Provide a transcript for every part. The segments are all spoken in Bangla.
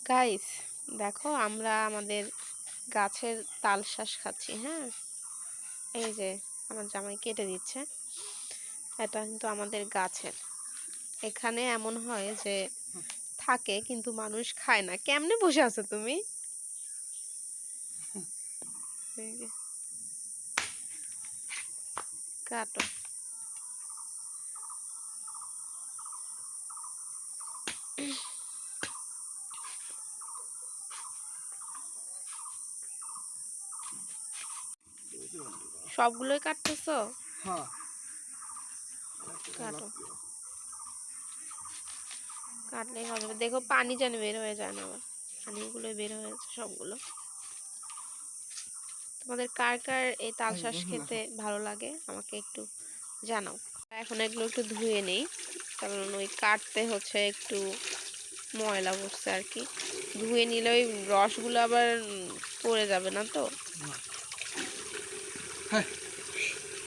গাইস দেখো আমরা আমাদের গাছের তাল শাঁস খাচ্ছি। হ্যাঁ, এই যে আমার জামাই কেটে দিচ্ছে। এটা কিন্তু আমাদের গাছের। এখানে এমন হয় যে থাকে কিন্তু মানুষ খায় না। কেমনে বসে আছো তুমি? কাটো। সবগুলোই কাটতেছো? হ্যাঁ, কাটো, কাটলেই হবে। দেখো পানি যেন বের হয়ে যায় না, আবার পানিগুলো বের হয়েছে সবগুলো। তোমাদের কার কার এই তাল শাঁস খেতে ভালো লাগে আমাকে একটু জানাও। এখন এগুলো একটু ধুয়ে নেই, কারণ ওই কাটতে হচ্ছে একটু ময়লা বসছে আর কি। ধুয়ে নিলে ওই রসগুলো আবার পড়ে যাবে না তো।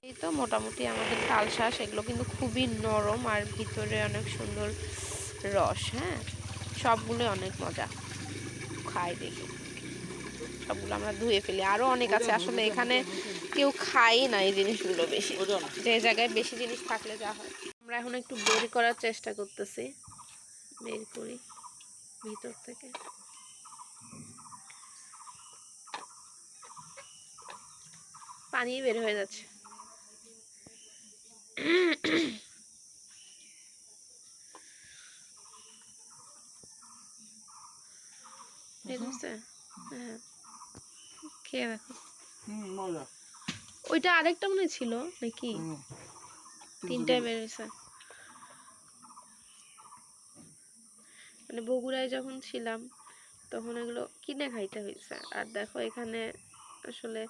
এই তো মোটামুটি আমাদের তাল শাঁস। এগুলো কিন্তু খুবই নরম আর ভিতরে অনেক সুন্দর রস। হ্যাঁ, সবগুলোই অনেক মজা। খাই দেখি সবগুলো আমরা ধুয়ে ফেলি। আরো অনেক আছে আসলে, এখানে কেউ খায় না এই জিনিসগুলো বেশি। যে জায়গায় বেশি জিনিস থাকলে যা হয়। আমরা এখন একটু বের করার চেষ্টা করতেছি, বের করি ভিতর থেকে। পানি বের হয়ে যাচ্ছে। হ্যাঁ, খেয়ে দেখো। ওইটা আরেকটা মনে ছিল নাকি? তিনটায় বের হয়েছে। মানে বগুড়ায় যখন ছিলাম তখন এগুলো কিনে খাইতে হয়েছে। আর দেখো এখানে আসলে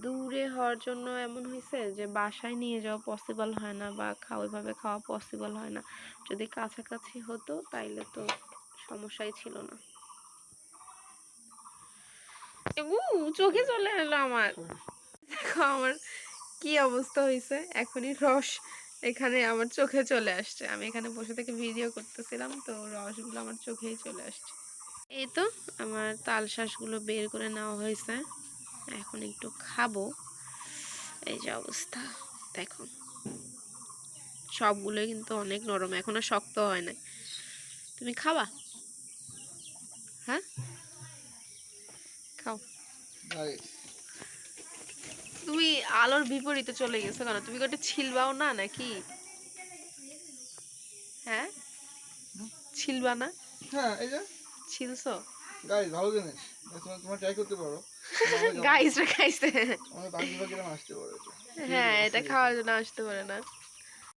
দূরে হওয়ার জন্য এমন হয়েছে যে বাসায় নিয়ে যাওয়া পসিবল হয় না, বা ওইভাবে খাওয়া পসিবল হয় না। যদি কাছাকাছি হতো তাইলে তো সমস্যাই ছিল না। চোখে চলে এলো আমার। দেখো আমার কি অবস্থা হয়েছে, এখনই রস এখানে আমার চোখে চলে আসছে। আমি এখানে বসে থেকে ভিডিও করতেছিলাম তো রসগুলো আমার চোখেই চলে আসছে। এই তো আমার তাল শাঁসগুলো বের করে নেওয়া হয়েছে, এখন একটু খাবো। এই যে অবস্থা দেখো, সবগুলো কিন্তু অনেক নরম, এখনো শক্ত হয় না। তুমি খাবা? হ্যাঁ, খাও। তুমি আলোর বিপরীতে চলে গেছো কেন? তুমি কি ওটা ছিলবাও না নাকি? হ্যাঁ, ছিলবা না? হ্যাঁ, এই যে ছিলছো? গাইস, ভালো জিনিস। তোমরা ট্রাই করতে পারো। গাইস রে খাইছে। আমাদের বাকি বাকিরা আসতে পারে। হ্যাঁ, এটা খাওয়ার জন্য আসতে পারে না।